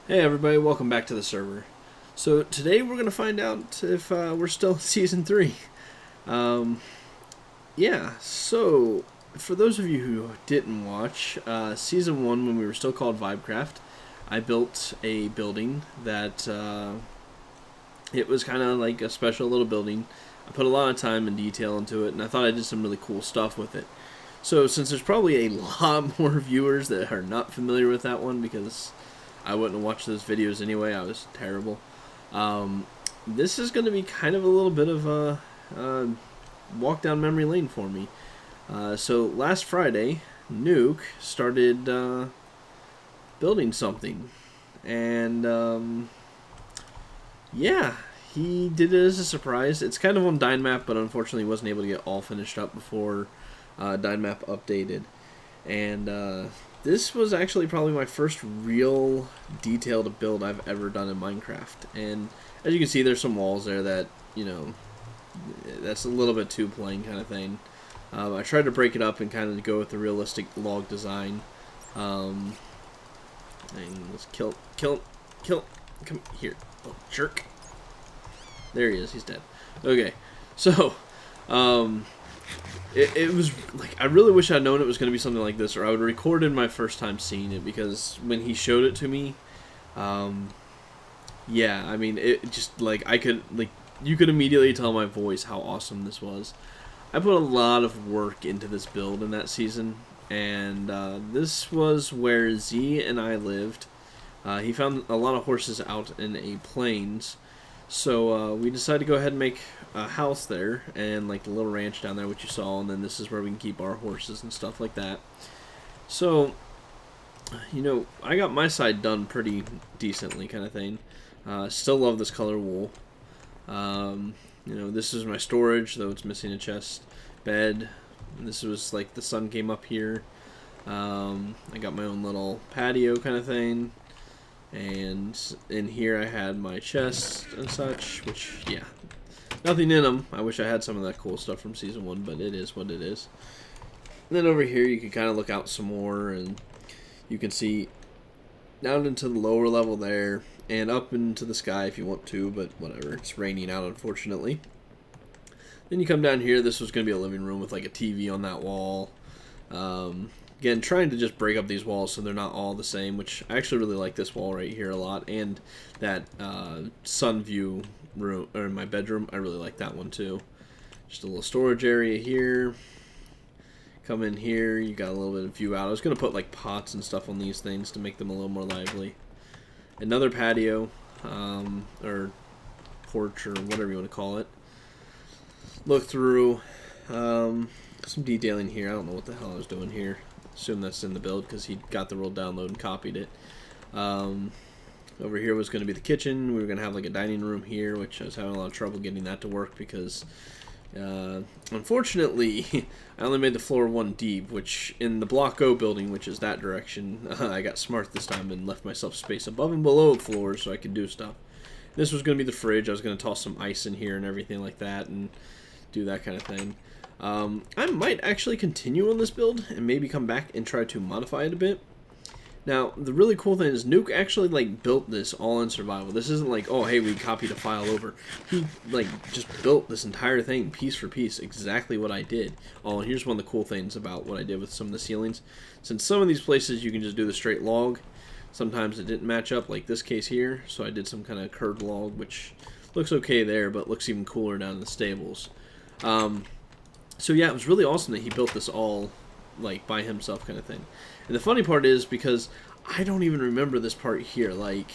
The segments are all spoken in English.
Hey everybody, welcome back to the server. So today we're going to find out if we're still in Season 3. Um, yeah, so for those of you who didn't watch, Season 1 when we were still called Vibecraft, I built a building that it was kind of like a special little building. I put a lot of time and detail into it, and I thought I did some really cool stuff with it. So since there's probably a lot more viewers that are not familiar with that one because I wouldn't have watched those videos anyway. I was terrible. This is going to be kind of a little bit of a walk down memory lane for me. So last Friday, Nuke started building something. And yeah, he did it as a surprise. It's kind of on Dynmap, but unfortunately wasn't able to get all finished up before Dynmap updated. And this was actually probably my first real detailed build I've ever done in Minecraft. And as you can see, there's some walls there that, you know, that's a little bit too plain kind of thing. I tried to break it up and kind of go with the realistic log design. And let's kill, come here, oh, jerk. There he is, he's dead. Okay, so, it was like, I really wish I'd known it was going to be something like this, or I would have recorded my first time seeing it, because when he showed it to me, yeah, I mean, it just, like, you could immediately tell my voice how awesome this was. I put a lot of work into this build in that season, and this was where Z and I lived. He found a lot of horses out in a plains, so we decided to go ahead and make a house there, and like the little ranch down there, which you saw, and then this is where we can keep our horses and stuff like that. So, you know, I got my side done pretty decently, kind of thing. Still love this color wool. You know, this is my storage, though it's missing a chest, bed. And this was like the sun came up here. I got my own little patio kind of thing. And in here I had my chests and such, which, yeah, nothing in them. I wish I had some of that cool stuff from Season 1, but it is what it is. And then over here you can kind of look out some more, and you can see down into the lower level there, and up into the sky if you want to, but whatever, it's raining out unfortunately. Then you come down here, this was going to be a living room with like a TV on that wall. Again, trying to just break up these walls so they're not all the same, which I actually really like this wall right here a lot, and that sun view room, or my bedroom, I really like that one too. Just a little storage area here. Come in here, you got a little bit of view out. I was going to put like pots and stuff on these things to make them a little more lively. Another patio, or porch, or whatever you want to call it. Look through, some detailing here. I don't know what the hell I was doing here. Assume that's in the build because he got the rule download and copied it. Over here was going to be the kitchen. We were going to have like a dining room here, which I was having a lot of trouble getting that to work because unfortunately I only made the floor 1 deep, which in the Block O building, which is that direction, I got smart this time and left myself space above and below the floor so I could do stuff. This was going to be the fridge. I was going to toss some ice in here and everything like that and do that kind of thing. I might actually continue on this build and maybe come back and try to modify it a bit. Now, the really cool thing is Nuke actually like built this all in survival. This isn't like, oh hey, we copied a file over. He like just built this entire thing piece for piece, exactly what I did. Oh, and here's one of the cool things about what I did with some of the ceilings. Since some of these places you can just do the straight log, sometimes it didn't match up, like this case here, so I did some kind of curved log, which looks okay there, but looks even cooler down in the stables. So yeah, it was really awesome that he built this all like by himself kind of thing. And the funny part is, because I don't even remember this part here, like,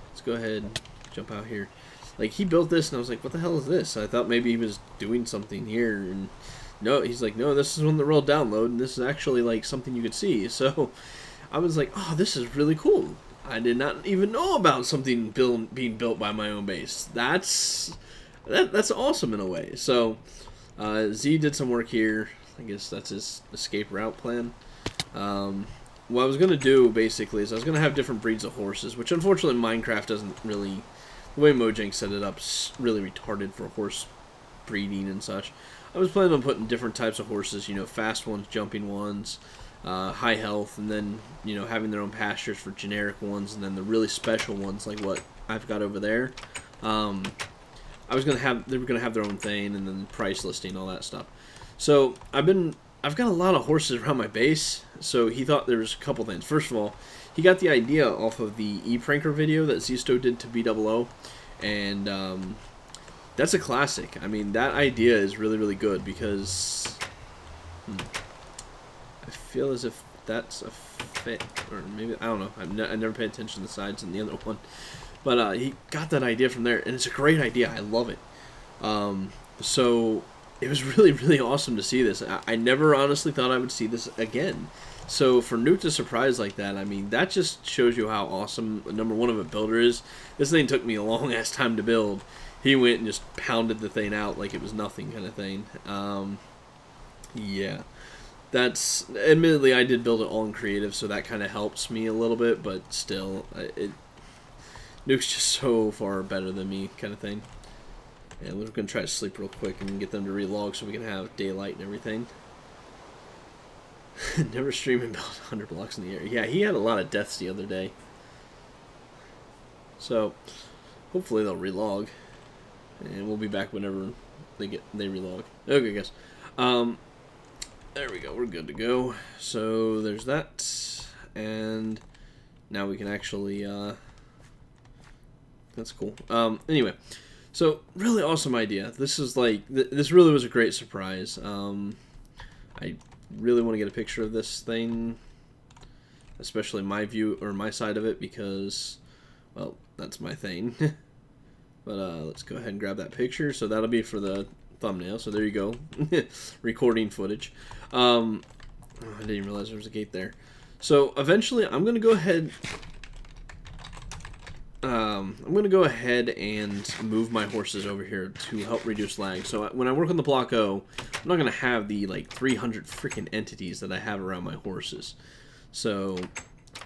let's go ahead and jump out here. Like, he built this and I was like, what the hell is this? I thought maybe he was doing something here, and no, he's like, no, this is on the real download, and this is actually like something you could see. So I was like, oh, this is really cool. I did not even know about something being built by my own base. That's awesome in a way. So Z did some work here. I guess that's his escape route plan. What I was going to do, basically, is I was going to have different breeds of horses, which unfortunately Minecraft doesn't really, the way Mojang set it up, is really retarded for horse breeding and such. I was planning on putting different types of horses, you know, fast ones, jumping ones, high health, and then having their own pastures for generic ones, and then the really special ones like what I've got over there. They were gonna have their own thing, and then price listing, all that stuff. So I've got a lot of horses around my base. So he thought there was a couple things. First of all, he got the idea off of the E-Pranker video that Zisto did to BOO, and that's a classic. I mean, that idea is really, really good because I feel as if that's a fit, or maybe, I don't know. I never paid attention to the sides in the other one. But he got that idea from there, and it's a great idea. I love it. So it was really, really awesome to see this. I never honestly thought I would see this again. So for Nuke to surprise like that, I mean, that just shows you how awesome, number one, of a builder is. This thing took me a long-ass time to build. He went and just pounded the thing out like it was nothing kind of thing. Yeah. That's, admittedly, I did build it all in creative, so that kind of helps me a little bit, but still, Nuke's just so far better than me kind of thing. And we're going to try to sleep real quick and get them to relog so we can have daylight and everything. Never stream and build 100 blocks in the air. Yeah, he had a lot of deaths the other day. So, hopefully they'll relog. And we'll be back whenever they relog. Okay, guys. There we go. We're good to go. So, there's that. And now we can actually... that's cool. Anyway. So, really awesome idea. This is like... This really was a great surprise. I really want to get a picture of this thing, especially my view or my side of it, because, well, that's my thing. But let's go ahead and grab that picture. So that'll be for the thumbnail. So there you go, recording footage. I didn't even realize there was a gate there. So eventually, I'm gonna go ahead. I'm going to go ahead and move my horses over here to help reduce lag. So when I work on the Block O, I'm not going to have the like 300 freaking entities that I have around my horses. So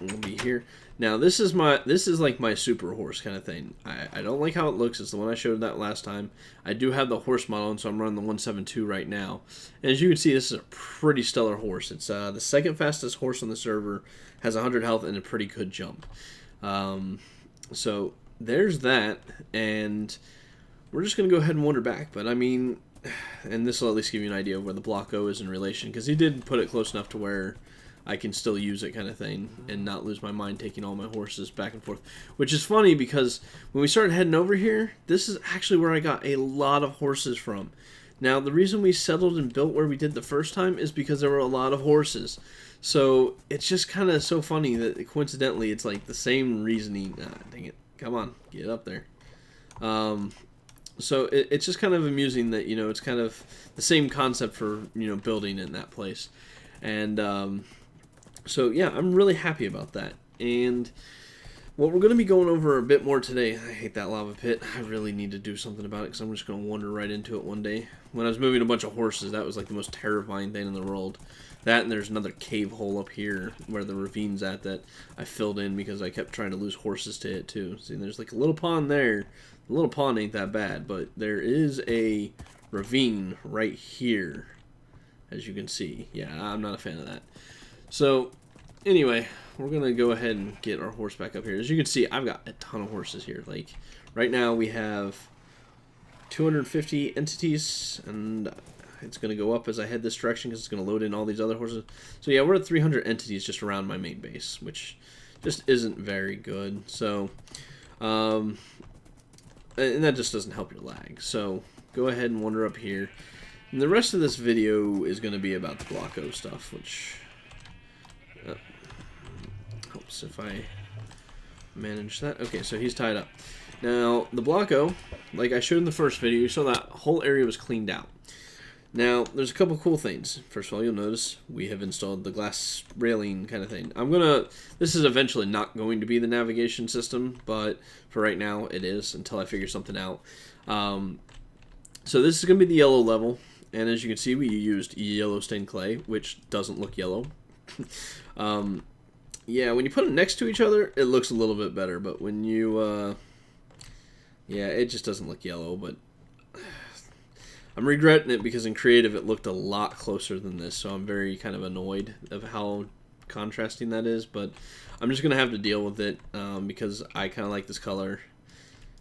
we'll be here. Now this is like my super horse kind of thing. I don't like how it looks. It's the one I showed that last time. I do have the horse model, and so I'm running the 172 right now. And as you can see, this is a pretty stellar horse. It's the second fastest horse on the server, has 100 health and a pretty good jump. So there's that, and we're just going to go ahead and wander back. But I mean, and this will at least give you an idea of where the Block O is in relation, because he did put it close enough to where I can still use it kind of thing and not lose my mind taking all my horses back and forth. Which is funny, because when we started heading over here, this is actually where I got a lot of horses from. Now, the reason we settled and built where we did the first time is because there were a lot of horses. So it's just kind of so funny that coincidentally it's like the same reasoning. Dang it. Come on, get up there. So it's just kind of amusing that, you know, it's kind of the same concept for, you know, building in that place. And so yeah, I'm really happy about that. And what we're going to be going over a bit more today, I hate that lava pit. I really need to do something about it, because I'm just going to wander right into it one day. When I was moving a bunch of horses, that was like the most terrifying thing in the world. That, and there's another cave hole up here where the ravine's at that I filled in because I kept trying to lose horses to it too. See, there's like a little pond there. The little pond ain't that bad, but there is a ravine right here, as you can see. Yeah, I'm not a fan of that. So, anyway, we're going to go ahead and get our horse back up here. As you can see, I've got a ton of horses here. Like, right now we have 250 entities, and it's going to go up as I head this direction because it's going to load in all these other horses. So yeah, we're at 300 entities just around my main base, which just isn't very good. So, and that just doesn't help your lag. So go ahead and wander up here. And the rest of this video is going to be about the Block O stuff, which helps if I manage that. Okay, so he's tied up. Now, the Block O, like I showed in the first video, you saw that whole area was cleaned out. Now, there's a couple cool things. First of all, you'll notice we have installed the glass railing kind of thing. This is eventually not going to be the navigation system, but for right now it is until I figure something out. So this is going to be the yellow level, and as you can see, we used yellow stained clay, which doesn't look yellow. Yeah, when you put them next to each other, it looks a little bit better, but when you, yeah, it just doesn't look yellow, but I'm regretting it because in creative it looked a lot closer than this, so I'm very kind of annoyed of how contrasting that is, but I'm just going to have to deal with it because I kind of like this color,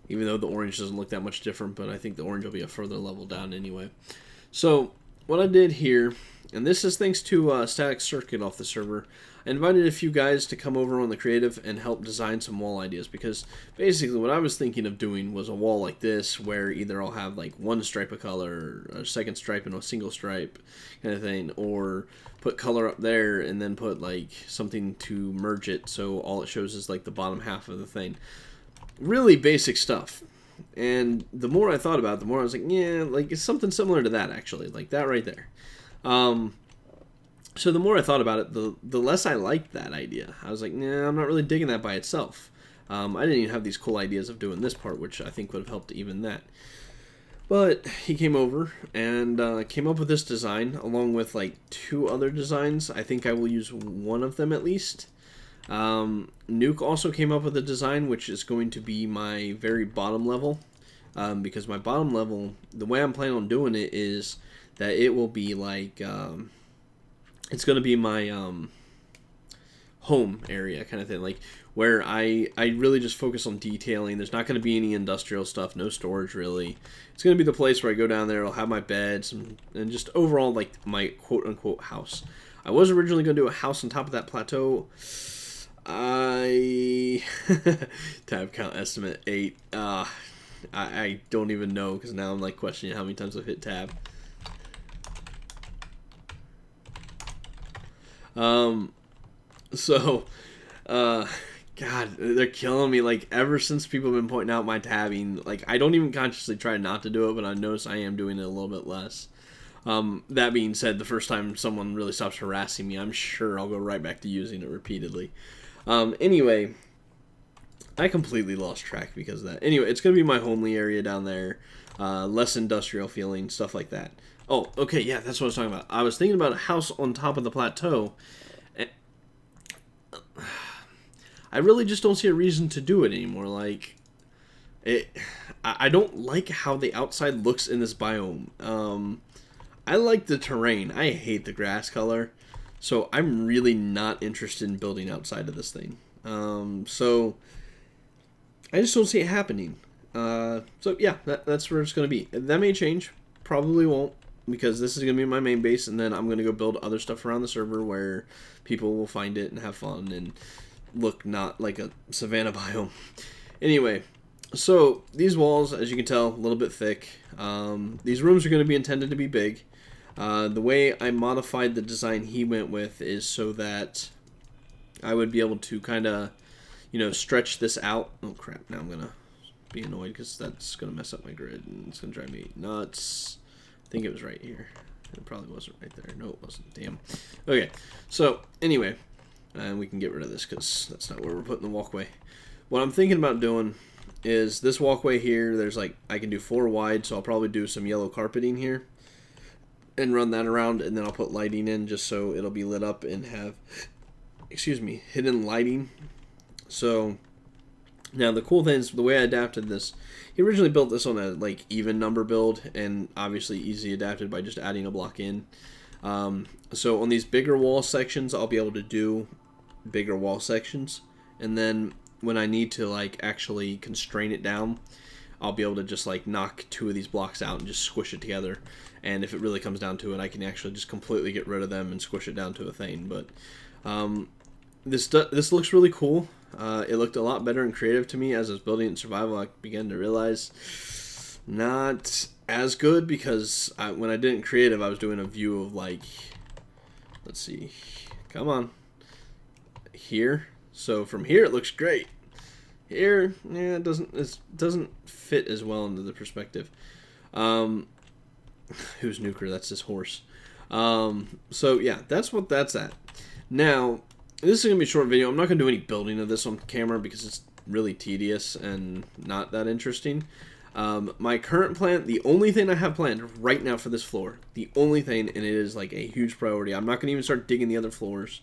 even though the orange doesn't look that much different, but I think the orange will be a further level down anyway. So what I did here, and this is thanks to Static Circuit off the server, I invited a few guys to come over on the creative and help design some wall ideas, because basically what I was thinking of doing was a wall like this where either I'll have like one stripe of color, a second stripe and a single stripe kind of thing, or put color up there and then put like something to merge it so all it shows is like the bottom half of the thing. Really basic stuff. And the more I thought about it, the more I was like, yeah, like it's something similar to that actually, like that right there. So the more I thought about it, the less I liked that idea. I was like, nah, I'm not really digging that by itself. I didn't even have these cool ideas of doing this part, which I think would have helped even that. But he came over and came up with this design along with like 2 other designs. I think I will use one of them at least. Nuke also came up with a design which is going to be my very bottom level, because my bottom level, the way I'm planning on doing it is that it will be like it's going to be my home area kind of thing, like where I really just focus on detailing. There's not going to be any industrial stuff, no storage really. It's going to be the place where I go down there, I'll have my beds and just overall like my quote-unquote house. I was originally going to do a house on top of that plateau. Tab count estimate 8. I don't even know, because now I'm like questioning how many times I've hit tab. God, they're killing me. Like, ever since people have been pointing out my tabbing, like, I don't even consciously try not to do it, but I notice I am doing it a little bit less. That being said, the first time someone really stops harassing me, I'm sure I'll go right back to using it repeatedly. Anyway, I completely lost track because of that. Anyway, it's going to be my homely area down there. Less industrial feeling, stuff like that. Oh, okay, yeah, that's what I was talking about. I was thinking about a house on top of the plateau. I really just don't see a reason to do it anymore. Like, I don't like how the outside looks in this biome. I like the terrain. I hate the grass color. So I'm really not interested in building outside of this thing. So I just don't see it happening. So yeah, that's where it's going to be. That may change. Probably won't, because this is going to be my main base, and then I'm going to go build other stuff around the server where people will find it and have fun and look not like a savanna biome. Anyway, so these walls, as you can tell, a little bit thick. These rooms are going to be intended to be big. The way I modified the design he went with is so that I would be able to kind of, stretch this out. Oh crap, now I'm going to be annoyed because that's going to mess up my grid and it's going to drive me nuts. I think it was right here. It probably wasn't right there. No, it wasn't. Damn. Okay, so anyway, and we can get rid of this because that's not where we're putting the walkway. What I'm thinking about doing is this walkway here, there's like, I can do 4 wide, so I'll probably do some yellow carpeting here and run that around, and then I'll put lighting in just so it'll be lit up and have, hidden lighting. So now the cool thing is the way I adapted this, he originally built this on a like even number build, and obviously easy adapted by just adding a block in. So on these bigger wall sections, I'll be able to do bigger wall sections, and then when I need to like actually constrain it down, I'll be able to just like knock 2 of these blocks out and just squish it together. And if it really comes down to it, I can actually just completely get rid of them and squish it down to a thing. But this looks really cool. It looked a lot better and creative to me as I was building it in survival. I began to realize not as good, because when I did it in creative, I was doing a view of like, let's see, come on, here. So from here it looks great. Here, yeah, it doesn't fit as well into the perspective. Who's Nuker? That's his horse. So yeah, that's what that's at. Now, this is going to be a short video. I'm not going to do any building of this on camera because it's really tedious and not that interesting. My current plan, the only thing I have planned right now for this floor, the only thing, and it is like a huge priority, I'm not going to even start digging the other floors.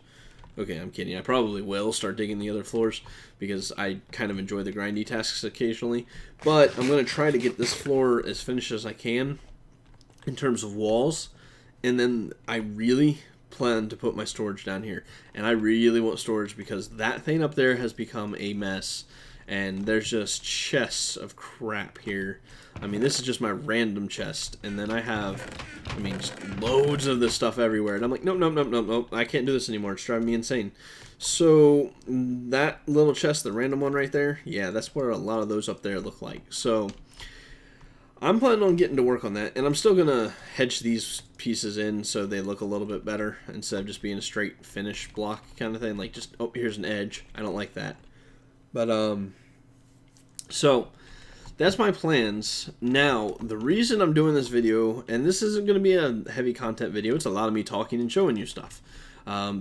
Okay, I'm kidding. I probably will start digging the other floors because I kind of enjoy the grindy tasks occasionally. But I'm going to try to get this floor as finished as I can. in terms of walls. And then I really plan to put my storage down here. And I really want storage because that thing up there has become a mess. And there's just chests of crap here. I mean, this is just my random chest. And then I have, I mean, just loads of this stuff everywhere. And I'm like, nope. I can't do this anymore. It's driving me insane. So that little chest, the random one right there, yeah, that's where a lot of those up there look like. So I'm planning on getting to work on that, and I'm still going to hedge these pieces in so they look a little bit better instead of just being a straight finish block kind of thing. Like, just, oh, here's an edge. I don't like that. But, so that's my plans. Now, the reason I'm doing this video, and this isn't going to be a heavy content video, it's a lot of me talking and showing you stuff.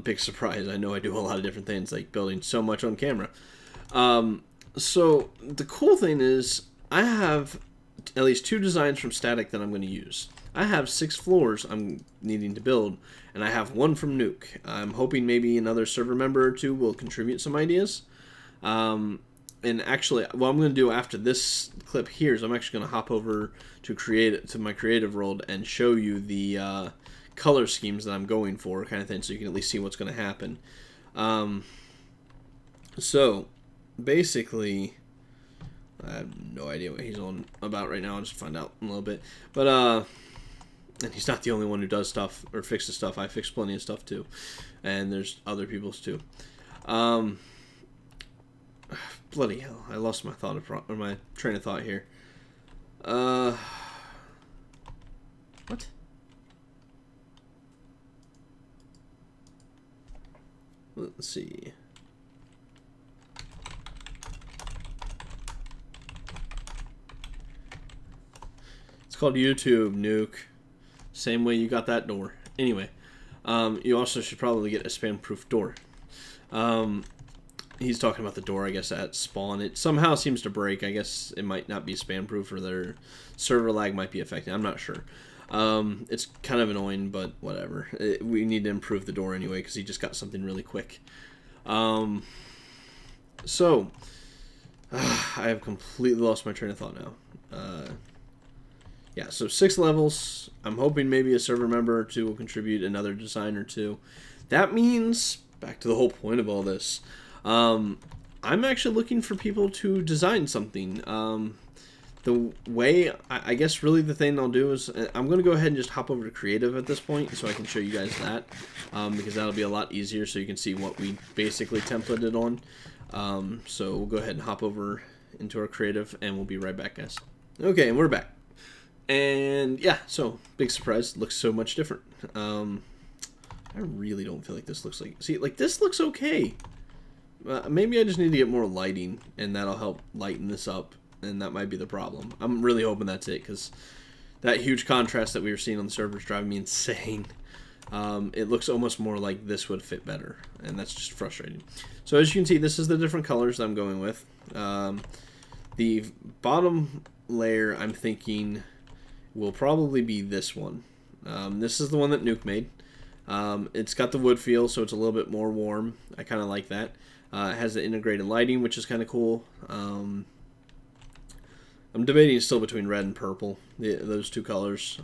Big surprise. I know I do a lot of different things, like building so much on camera. So the cool thing is I have at least 2 designs from Static that I'm going to use. I have 6 floors I'm needing to build, and I have 1 from Nuke. I'm hoping maybe another server member or 2 will contribute some ideas. And actually, what I'm going to do after this clip here is I'm actually going to hop over to my creative world and show you the color schemes that I'm going for, kind of thing, so you can at least see what's going to happen. So basically, I have no idea what he's on about right now. I'll just find out in a little bit. But and he's not the only one who does stuff or fixes stuff. I fix plenty of stuff too, and there's other people's too. Bloody hell! I lost my my train of thought here. What? Let's see. It's called YouTube, Nuke. Same way you got that door. Anyway, you also should probably get a spam-proof door. He's talking about the door, I guess, at spawn. It somehow seems to break. I guess it might not be spam-proof, or their server lag might be affecting. I'm not sure. It's kind of annoying, but whatever. We need to improve the door anyway, because he just got something really quick. So, I have completely lost my train of thought now. Yeah, so 6 levels. I'm hoping maybe a server member or 2 will contribute, another design or 2. That means, back to the whole point of all this, I'm actually looking for people to design something. The way, I guess really the thing I'll do is, I'm going to go ahead and just hop over to creative at this point so I can show you guys that, because that'll be a lot easier so you can see what we basically templated on. So we'll go ahead and hop over into our creative and we'll be right back, guys. Okay, and we're back. And yeah, so big surprise, looks so much different. I really don't feel like this looks like, see, like this looks okay. Maybe I just need to get more lighting and that'll help lighten this up. And that might be the problem. I'm really hoping that's it, because that huge contrast that we were seeing on the server is driving me insane. It looks almost more like this would fit better, and that's just frustrating. So as you can see, this is the different colors that I'm going with. The bottom layer, I'm thinking, will probably be this one. This is the one that Nuke made. It's got the wood feel, so it's a little bit more warm. I kind of like that. It has the integrated lighting, which is kind of cool. I'm debating still between red and purple, those 2 colors.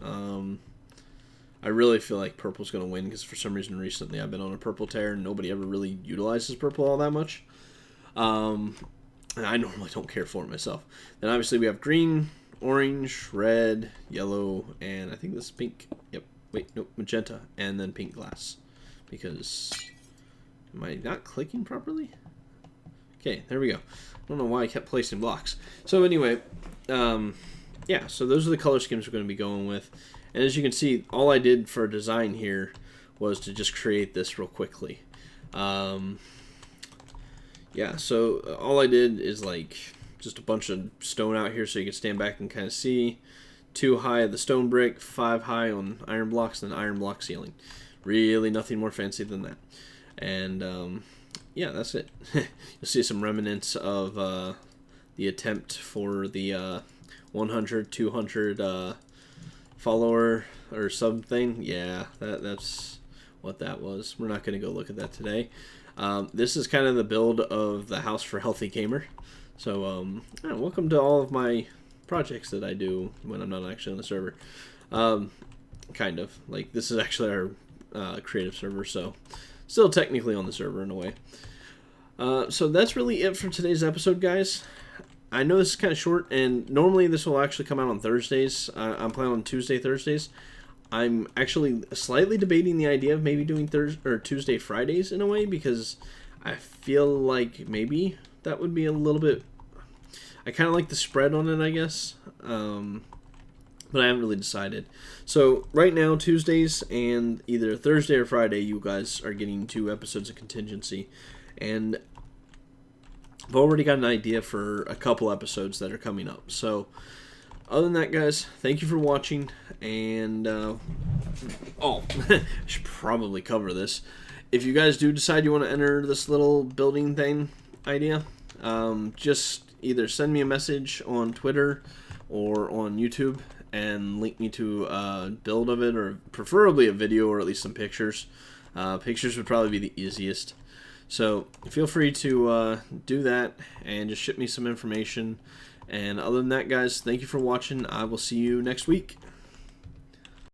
I really feel like purple's going to win, because for some reason recently I've been on a purple tear and nobody ever really utilizes purple all that much. And I normally don't care for it myself. Then obviously we have green, orange, red, yellow, and I think this is pink. Yep. Wait, nope, magenta, and then pink glass. Because, am I not clicking properly? Okay, there we go. I don't know why I kept placing blocks. So anyway, yeah, so those are the color schemes we're going to be going with. And as you can see, all I did for a design here was to just create this real quickly. Yeah, so all I did is like just a bunch of stone out here so you can stand back and kind of see. 2 high of the stone brick, 5 high on iron blocks, and iron block ceiling. Really nothing more fancy than that. And yeah, that's it. You'll see some remnants of the attempt for the 100, 200 follower or something. Yeah, that's what that was. We're not going to go look at that today. This is kind of the build of the house for Healthy Gamer. So yeah, welcome to all of my projects that I do when I'm not actually on the server. kind of. Like, this is actually our creative server, so still technically on the server in a way. So that's really it for today's episode, guys. I know this is kind of short, and normally this will actually come out on Thursdays. I'm planning on Tuesday, Thursdays. I'm actually slightly debating the idea of maybe doing Tuesday, Fridays in a way, because I feel like maybe that would be a little bit... I kind of like the spread on it, I guess. But I haven't really decided. So right now, Tuesdays and either Thursday or Friday, you guys are getting 2 episodes of Contingency. And I've already got an idea for a couple episodes that are coming up. So other than that, guys, thank you for watching. And, I should probably cover this. If you guys do decide you want to enter this little building thing idea, just either send me a message on Twitter or on YouTube and link me to a build of it, or preferably a video or at least some pictures. Pictures would probably be the easiest. So feel free to do that and just ship me some information. And other than that, guys, thank you for watching. I will see you next week.